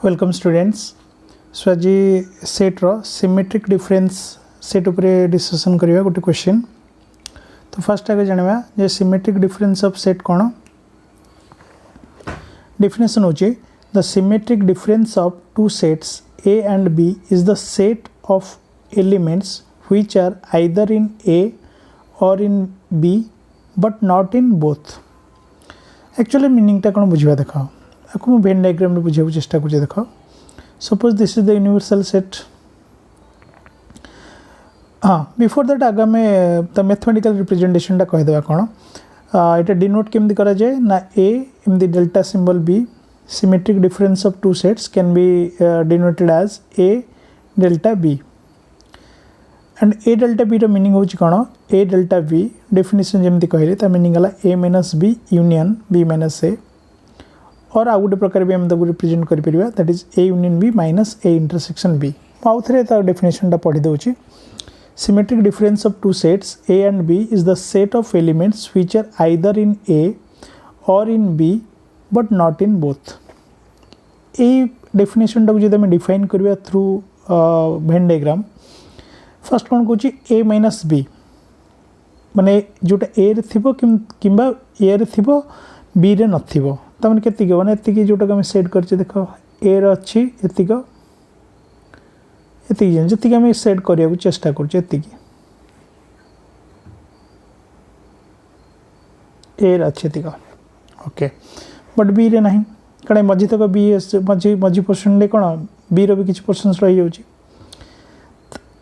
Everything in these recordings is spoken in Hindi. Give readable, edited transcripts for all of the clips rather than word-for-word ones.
Welcome students. सो आज सेट रो सिमेट्रिक डिफरेंस सेट उपरे डिस्कशन करिया गोटे क्वेश्चन। तो फर्स्ट आगे जानवा जे सिमेट्रिक डिफरेंस ऑफ सेट कोन। डेफिनेशन होची the symmetric difference of two sets A and B is the set of elements which are either in A or in B but not in both। Actually meaning टा कोन बुझिबा देखो आपको मैं वेन डायग्राम में बुझाबू चेष्टा कर देखो। Suppose this is the universal set. हाँ बिफोर दैट आगे में द मैथमेटिकल रिप्रेजेंटेशन टा कहीदेवा कौन इटा डिनोट केमती करा जाए ना ए एमती delta symbol B symmetric difference of two sets can be denoted as A delta B and A delta B रो मीनिंग होची कौन ए डेल्टा बी डेफिनेशन जेमती कहले ता मीनिंग हला A minus B union B minus A और आउ गोटे प्रकार भी हम रिप्रेजेंट कर परिबा that is A union B minus A intersection B. आउ थरे ता डेफिनेशन टा पढ़ी दउची symmetric difference of two sets A and B is the set of elements which are either in A or in B but not in both. ए डेफिनेशन टा जदि हम डिफाइन करबा थ्रू वेन डायग्राम फर्स्ट कोन कहूची ए माइनस बी माने जोटा ए रे थिबो किंबा ए रे थिबो बी रे नथिबो तमन केतिक माने एतिकी जोटा हम सेट करछे देखो ए रे अछि एतिक एतिक जतिक हम सेट करिया को चेष्टा करछे एतिक ए रे अछि एतिक ओके बट बी रे नाही कणे मझी तक बी मझी पोर्शन ले कोन बी रो भी किछ पोर्शंस रहि जाउची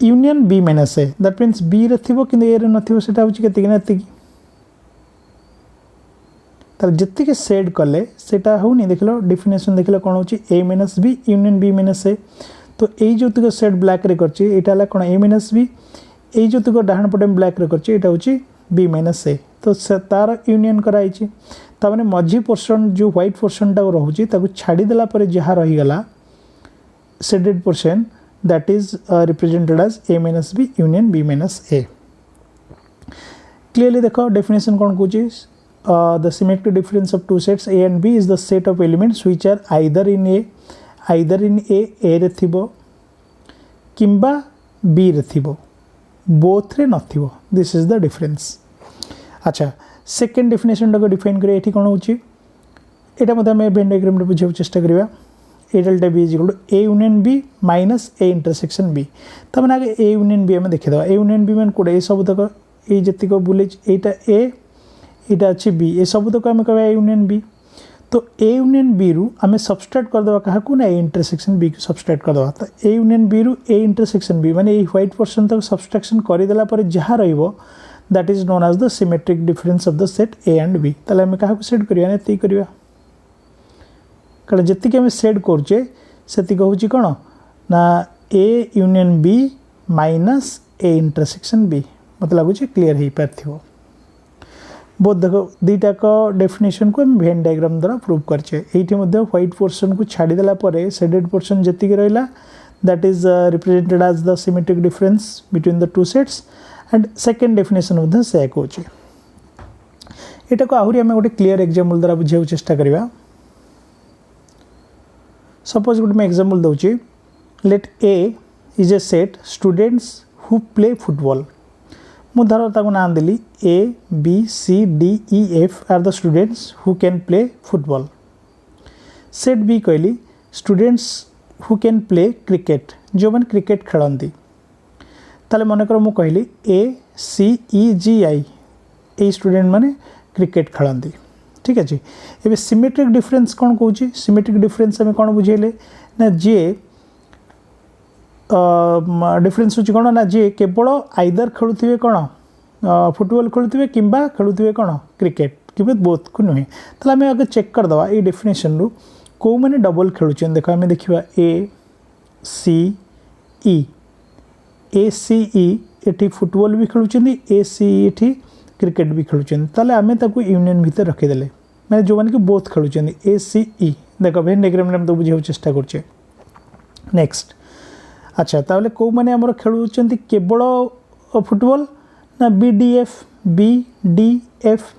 union B minus A that means B रे थिबो कि ए रे नथिबो सेटा होची केतिक ना एतिक जितक सेड कले सेटा होनी देख लो डेफिनेशन देख लो कौन होची A minus B union B minus A. तो ये जो तक सेड ब्लैक रे करची एटा हला कौन ए माइनस बी ये जो तक डाहन पटे ब्लैक रे करची एटा होची बी माइनस ए। तो तार यूनियन कराई छि ता माने मझी पोर्शन जो व्हाइट पोर्शन टा रहउची ताकू छाडी देला परे जहा रही गला shaded portion that is represented as A minus B union B minus A. Clearly देखो डेफिनेशन कौन कहूची the symmetric difference of two sets A and B is the set of elements which are either in A रे थिबो किंबा B रे थिबो both रे नथिबो this is the difference। अच्छा सेकेंड डेफिनेशन को डिफाइन करिया एठी कोन होची एटा मते हम वेन डायग्राम रे बुझाउ चेष्टा करिया A delta B is equal to A union B minus A intersection B। त माने आगे A यूनियन B हम देखिदवा A यूनियन B मान कोडे सब तक ए जति को बुले एटा A इटा अच्छी बी ये सब तक आम कह यूनियन बी। तो ए यूनियन बी रु आम सबस्ट्रेट करदे क्या ना ए इंटरसेक्शन बी को सबस्ट्रेट करदे। तो ए यूनियन बी रु ए इंटरसेक्शन बी माने ये व्हाइट पोर्शन तक सबस्ट्रैक्शन करदेला पर जहाँ रहिबो that is known as the symmetric difference of the set A and B. ताले आम क्या सेट करिया ना एति करिया कारण जतिक आम सेट करछे सेति कहूची कोन ना A union B minus A intersection B मतलब लागुची क्लियर ही पारथिबो। बहुत देखो दीटा का डेफिनेशन को हम वेन डायग्राम द्वारा प्रूव करछे एठी मध्ये व्हाइट पोर्शन को छाडी देला परे शेडेड पोर्शन जति के रहला that is represented as the symmetric difference between the two sets and second definition मध्ये से कहूची एटा को आहुरी हम गोटे क्लियर एग्जांपल द्वारा बुझाउ चेष्टा करिवा। सपोज गोटे मैं एग्जांपल दउची let A is a set students who play football मु धर ताको नाम देली A B C D E F are the students who can play football. Set B कहली students who can play cricket जो मैंने क्रिकेट खेलती ताले मनकर मु कहली ए सी ई जी आई ए स्टूडेंट माने क्रिकेट खेलती ठीक अच्छे। एबे सिमेट्रिक डिफरेंस कौन कहूची सिमेट्रिक डिफरेंस आम कौन बुझेले ना जे डिफरेंस होची कौन ना जे केवल आइदर खेलुथिबे कौन फुटबॉल खेलुथिबे किंबा खेलुथिबे कौन क्रिकेट किबे बोथ को नुहे। ताले आम आगे चेक कर दवा ए डेफिनेशन रु को माने डबल खेलुछन देखो आम देखिबा ए सी ई एठी फुटबॉल भी खेलुछन ए सी ई एठी क्रिकेट भी खेलुछन ताले आम ताकू यूनियन भीतर रखि देले माने जो माने कि बोथ खेलुछन ए सी ई देखो वेन डायग्राम रे हम तो बुझाउ चेष्टा करछे। नेक्स्ट अच्छा ताले को माने हमर खेलुछन केवल फुटबॉल ना बी डी एफ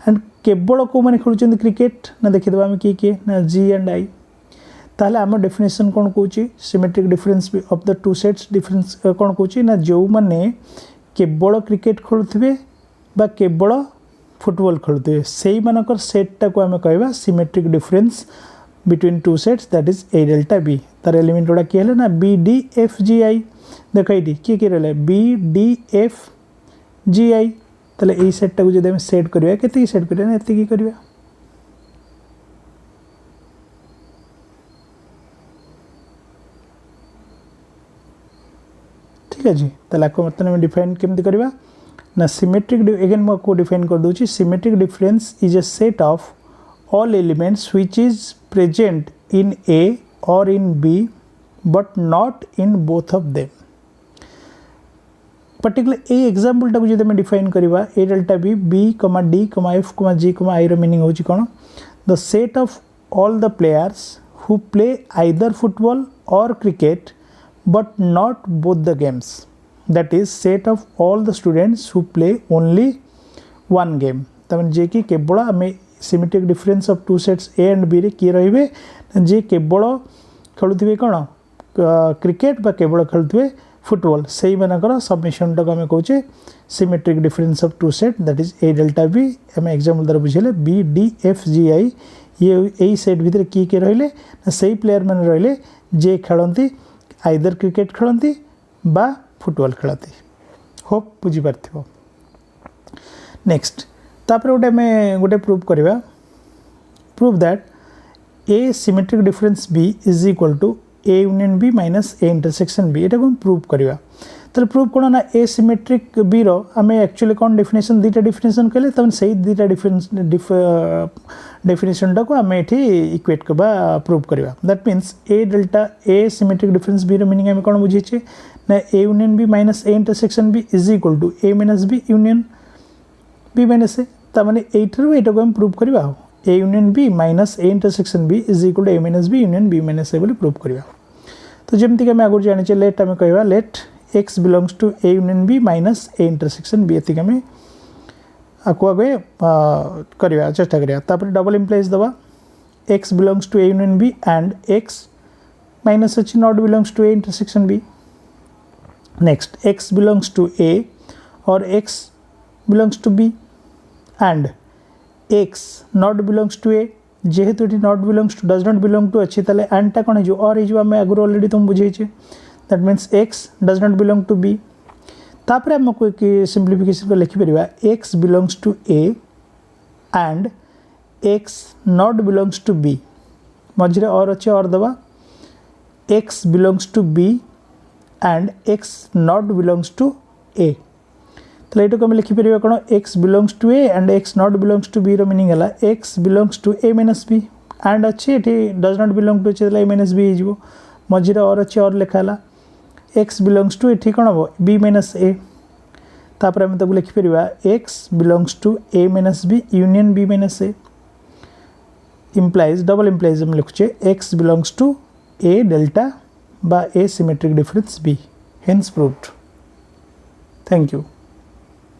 एंड केवल को माने खेलुछन क्रिकेट ना देखिदबा हम किए ना जी एंड आई। ताहले आम डेफिनेशन कौन कौन symmetric difference of the two sets difference कौन कौन ना जो मैंने केवल क्रिकेट खेलुवे बा केवल फुटबॉल खेलुवे से मानकर सेट्टा को आम कहवा symmetric difference between two sets that is A delta B तार एलिमेंट गुड़ा किए ना B D F G I देख ये किए रहा B D F G I ताले यही सेट्टा को जब सेट करवा के सेट करवा ना ये करवा ठीक है जी ताले आपको मतलब डिफाइन केमती करवा ना सिमेट्रिक अगेन मुझे डिफाइन कर दूची symmetric difference is a set of all elements which is present in A or in B but not in both of them particular a example टाको जब डिफाइन करवा a delta b b d f g i रो मीनिंग होची कोन the set of all the players who play either football or cricket but not both the games that is set of all the students who play only one game तमन जे कि केवल हमें symmetric difference of two sets A and B रे किए रहिबे जे केवल खेलुथिबे कोन क्रिकेट बा केवल खेलुथिबे फुटबॉल सेही मानकर सबमिशन टाको हमें कहूचे symmetric difference of two set that is A delta B हमें एग्जांपल द्वारा बुझेले B D F G I ये एई सेट भितर किए रहिले सेही प्लेयर माने रहिले जे खेलंती आइदर क्रिकेट खेलंती बा फुटबॉल खेलती होप बुझी पारथिबो नेक्स्ट तापर गोटे में गोटे प्रूव करवा prove that A symmetric difference B is equal to A union B minus A intersection B एटा प्रूव करवा तो प्रूव कौन ना ए सिमेट्रिक बी रो आम एक्चुअली कौन डेफिनेशन दुईटा डेफिनेशन कहले तब से दुईटा डेफिनेशन टाक आम ये इक्वेट करवा प्रूव करवा that means A delta A symmetric difference B रो मीनिंग आम कौन बुझे ना A union B minus A intersection B is equal to A minus B union B minus A ताने यू आम प्रूव करवा A union B minus A intersection B is equal to A minus B union B minus A बोली प्रूव करवा तो जमती आम आगुरी जाने लेट आम कहवा let x belongs to A union B minus A intersection B ये आम आपको आगे करवा चेष्टा करा डबल इम्प्लाइज दवा x belongs to A union B and x minus अच्छी not belongs to A intersection B next x belongs to A or x belongs to B and x not belongs to a जेहेतु ये not belongs to does not belong to अच्छी ताले and टा कौन है जो और ये जो आम आगुरी ऑलरेडी तुम बुझे that means x does not belong to b तापर आम को सिंप्लिफिकेशन को लिखि परिबा x belongs to a and x not belongs to b मझे और अच्छे और दबा x belongs to b and x not belongs to a तो ये आम लिखिपर कौन x belongs to A and x not belongs to B रो मीनिंग है x belongs to A minus B and अच्छे ये डज नॉट बिलोंग टू अच्छे ए माइनस बी हो मझे और अच्छे और लिखाला एक्स बिलोंग्स टू ये कौन हम बी माइनस ए तापर आम ताको लिखिपर x belongs to A minus B union B minus A implies double implies आम लिखुचे x belongs to A delta बा A symmetric difference B hence proved thank you.